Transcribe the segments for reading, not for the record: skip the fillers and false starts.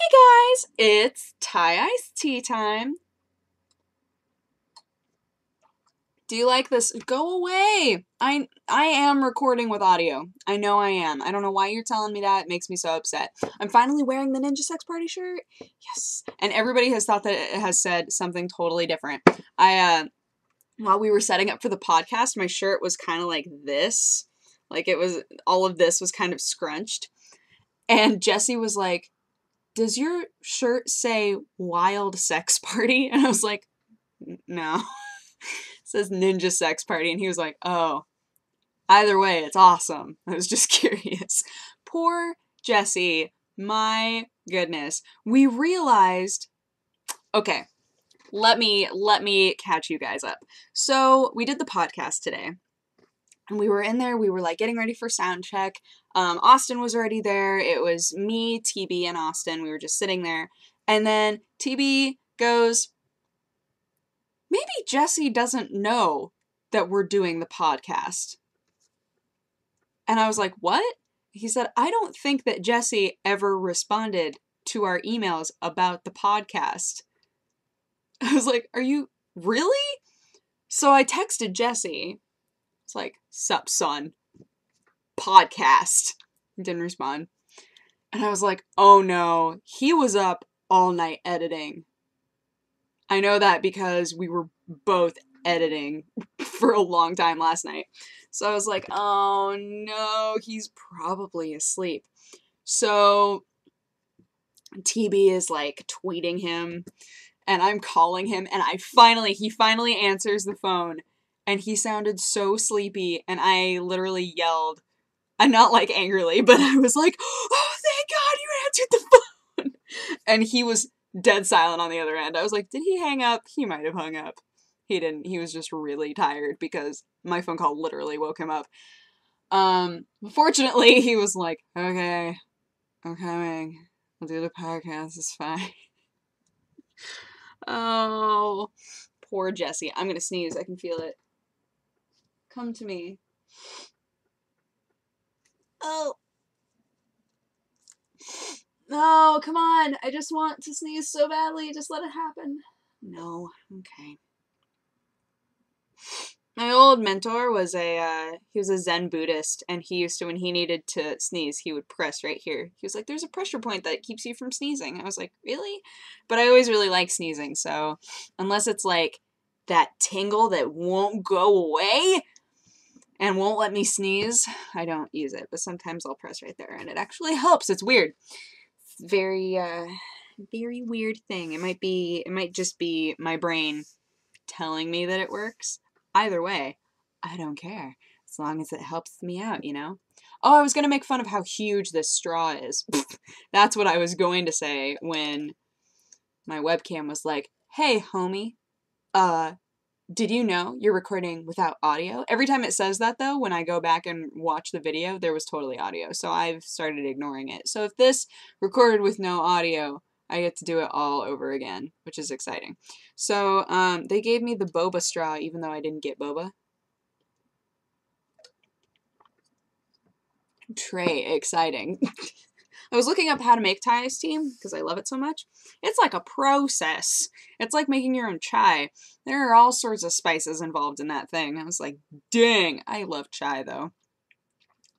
Hey guys, it's iced tea time. Do you like this? Go away! I am recording with audio. I know I am. I don't know why you're telling me that. It makes me so upset. I'm finally wearing the Ninja Sex Party shirt. Yes. And everybody has thought that it has said something totally different. While we were setting up for the podcast, my shirt was kind of like this. Like it was, all of this was kind of scrunched. And Jesse was like, "Does your shirt say Wild Sex Party?" And I was like, "No." It says Ninja Sex Party. And he was like, "Oh, either way, it's awesome." I was just curious. Poor Jesse. My goodness. We realized, okay, let me catch you guys up. So we did the podcast today. And we were in there, we were like getting ready for sound check. Austin was already there. It was me, TB, and Austin. We were just sitting there. And then TB goes, "Maybe Jesse doesn't know that we're doing the podcast." And I was like, "What?" He said, "I don't think that Jesse ever responded to our emails about the podcast." I was like, "Are you really?" So I texted Jesse. It's like, "Sup, son? Podcast." He didn't respond. And I was like, oh no, he was up all night editing. I know that because we were both editing for a long time last night. So I was like, oh no, he's probably asleep. So TB is like tweeting him and I'm calling him and he finally answers the phone. And he sounded so sleepy, and I literally yelled, and not like angrily, but I was like, "Oh, thank God you answered the phone!" And he was dead silent on the other end. I was like, did he hang up? He might have hung up. He didn't. He was just really tired because my phone call literally woke him up. Fortunately, he was like, "Okay, I'm coming. I'll do the podcast. It's fine." Oh, poor Jesse. I'm gonna sneeze. I can feel it. Come to me. Oh. No, come on. I just want to sneeze so badly. Just let it happen. No. Okay. My old mentor was he was a Zen Buddhist, and he used to, when he needed to sneeze, he would press right here. He was like, "There's a pressure point that keeps you from sneezing." I was like, "Really?" But I always really like sneezing, so unless it's like that tingle that won't go away and won't let me sneeze, I don't use it. But sometimes I'll press right there, and it actually helps. It's weird. It's very weird thing. It might just be my brain telling me that it works. Either way, I don't care. As long as it helps me out, you know? Oh, I was going to make fun of how huge this straw is. That's what I was going to say when my webcam was like, "Hey, homie, did you know you're recording without audio?" Every time it says that, though, when I go back and watch the video, there was totally audio. So I've started ignoring it. So if this recorded with no audio, I get to do it all over again, which is exciting. So they gave me the boba straw, even though I didn't get boba. Trey, exciting. I was looking up how to make Thai iced tea because I love it so much. It's like a process. It's like making your own chai. There are all sorts of spices involved in that thing. I was like, dang. I love chai, though.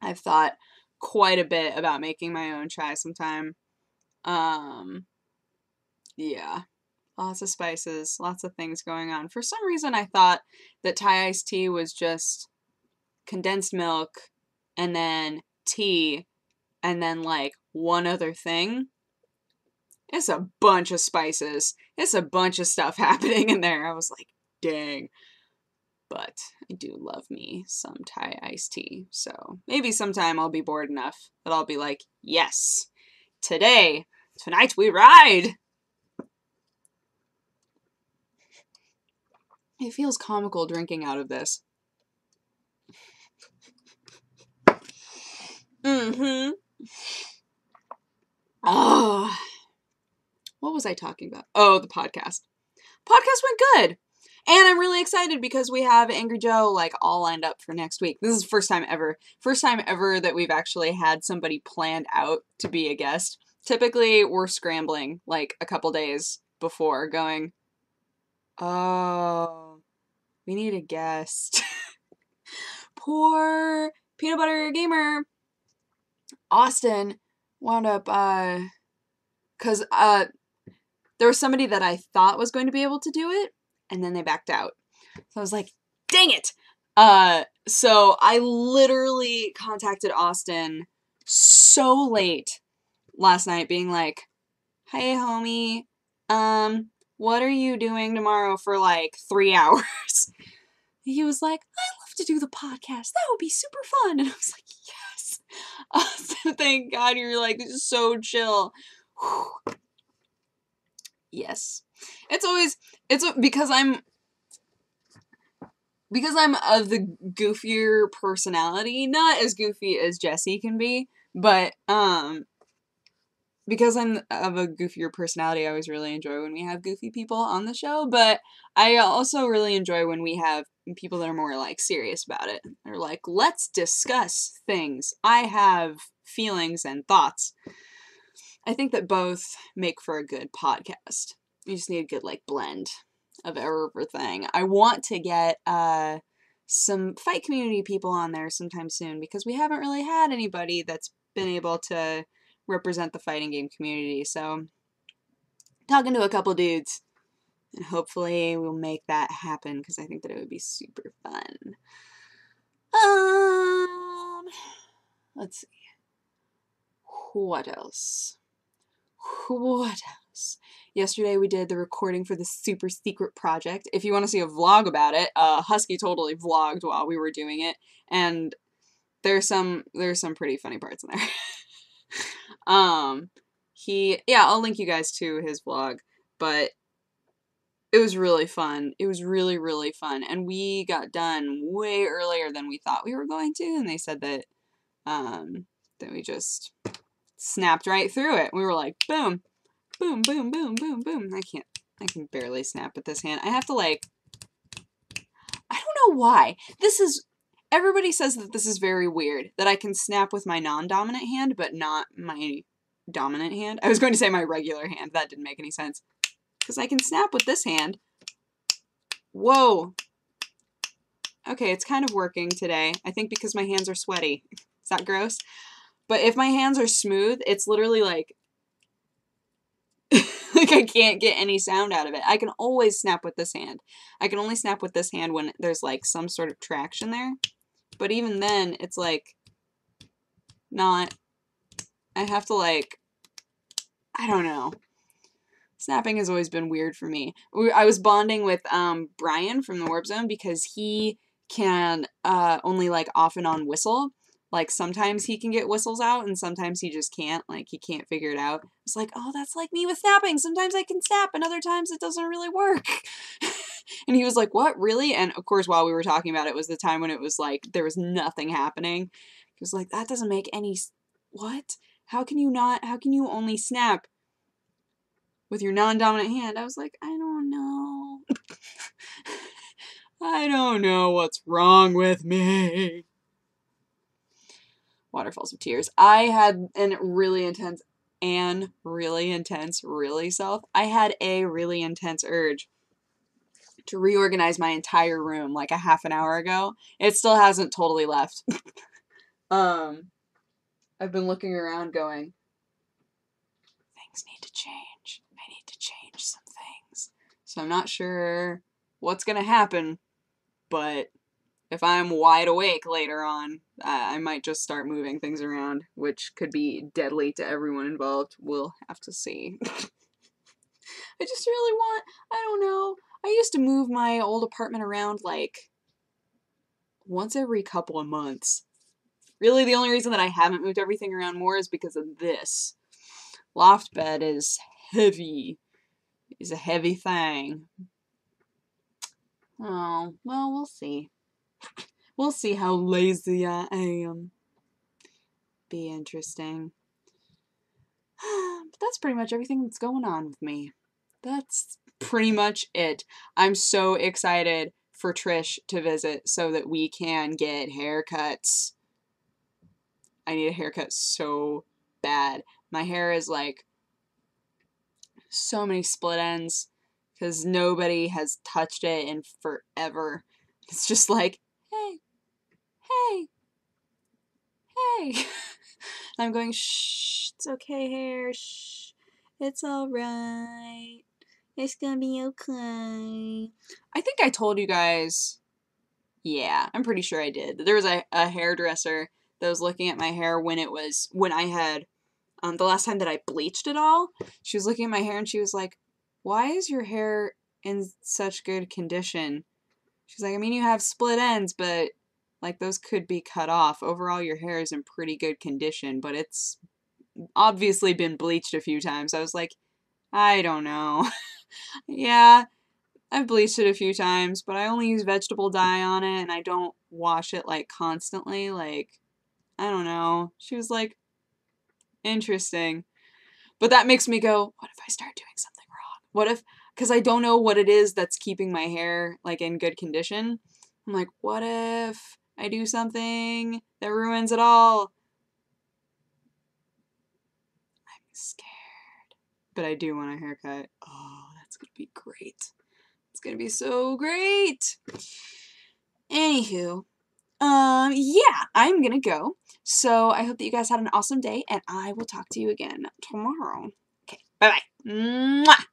I've thought quite a bit about making my own chai sometime. Yeah. Lots of spices, lots of things going on. For some reason, I thought that Thai iced tea was just condensed milk and then tea and then like one other thing. It's a bunch of spices. It's a bunch of stuff happening in there. I was like, dang. But I do love me some Thai iced tea. So maybe sometime I'll be bored enough that I'll be like, yes, tonight we ride. It feels comical drinking out of this. Mm-hmm. Oh. What was I talking about? Oh, the podcast. Podcast went good. And I'm really excited because we have Angry Joe like all lined up for next week. This is the first time ever that we've actually had somebody planned out to be a guest. Typically, we're scrambling like a couple days before going, oh, we need a guest. Poor peanut butter gamer. Austin wound up, because there was somebody that I thought was going to be able to do it, and then they backed out. So I was like, dang it! So I literally contacted Austin so late last night, being like, hey, homie, what are you doing tomorrow for like 3 hours? He was like, I love to do the podcast. That would be super fun. And I was like, yes. Austin, thank God you're like so chill. Whew. Yes. It's because I'm of the goofier personality, not as goofy as Jessie can be, but because I'm of a goofier personality, I always really enjoy when we have goofy people on the show, but I also really enjoy when we have people that are more, like, serious about it. They're like, let's discuss things. I have feelings and thoughts. I think that both make for a good podcast. You just need a good, like, blend of everything. I want to get, some fight community people on there sometime soon, because we haven't really had anybody that's been able to represent the fighting game community, so talking to a couple dudes, and hopefully we'll make that happen, because I think that it would be super fun. Let's see. What else? Yesterday we did the recording for the super secret project. If you want to see a vlog about it, Husky totally vlogged while we were doing it, and there's some pretty funny parts in there. I'll link you guys to his vlog, but it was really fun. It was really, really fun, and we got done way earlier than we thought we were going to, and they said that, that we just snapped right through it. We were like, boom, boom, boom, boom, boom, boom. I can barely snap with this hand. I have to, like, I don't know why. Everybody says that this is very weird, that I can snap with my non-dominant hand, but not my dominant hand. I was going to say my regular hand. That didn't make any sense. Because I can snap with this hand. Whoa. Okay, it's kind of working today. I think because my hands are sweaty. Is that gross? But if my hands are smooth, it's literally like, like I can't get any sound out of it. I can always snap with this hand. I can only snap with this hand when there's like some sort of traction there. But even then, it's like, not, I have to like, I don't know. Snapping has always been weird for me. I was bonding with Brian from the Warp Zone because he can only like off and on whistle. Like sometimes he can get whistles out and sometimes he just can't. Like he can't figure it out. It's like, oh, that's like me with snapping. Sometimes I can snap and other times it doesn't really work. And he was like, what, really? And of course, while we were talking about it, was the time when it was like, there was nothing happening. He was like, that doesn't make any, what? How can you only snap with your non-dominant hand? I was like, I don't know. I don't know what's wrong with me. Waterfalls of tears. I had I had a really intense urge to reorganize my entire room like a half an hour ago. It still hasn't totally left. I've been looking around going, things need to change. I need to change some things. So I'm not sure what's going to happen, but if I'm wide awake later on, I might just start moving things around, which could be deadly to everyone involved. We'll have to see. I just really I don't know. I used to move my old apartment around like once every couple of months. Really, the only reason that I haven't moved everything around more is because of this. Loft bed is heavy. It's a heavy thing. Oh, well, we'll see. We'll see how lazy I am. Be interesting. But that's pretty much everything that's going on with me. That's pretty much it. I'm so excited for Trish to visit so that we can get haircuts. I need a haircut so bad. My hair is like so many split ends because nobody has touched it in forever. It's just like, hey, hey, hey. I'm going, shh, it's okay, hair, shh, it's alright, it's gonna be okay. I think I told you guys, yeah, I'm pretty sure I did. There was a hairdresser that was looking at my hair when I had, the last time that I bleached it all. She was looking at my hair and she was like, why is your hair in such good condition? She's like, I mean, you have split ends, but like those could be cut off. Overall, your hair is in pretty good condition, but it's obviously been bleached a few times. I was like, I don't know. Yeah, I've bleached it a few times, but I only use vegetable dye on it and I don't wash it like constantly. Like, I don't know. She was like, interesting. But that makes me go, what if I start doing something wrong? What if, because I don't know what it is that's keeping my hair like in good condition. I'm like, what if I do something that ruins it all? I'm scared. But I do want a haircut. Oh, that's gonna be great. It's gonna be so great. Anywho, yeah, I'm gonna go. So I hope that you guys had an awesome day, and I will talk to you again tomorrow. Okay, bye-bye. Mwah!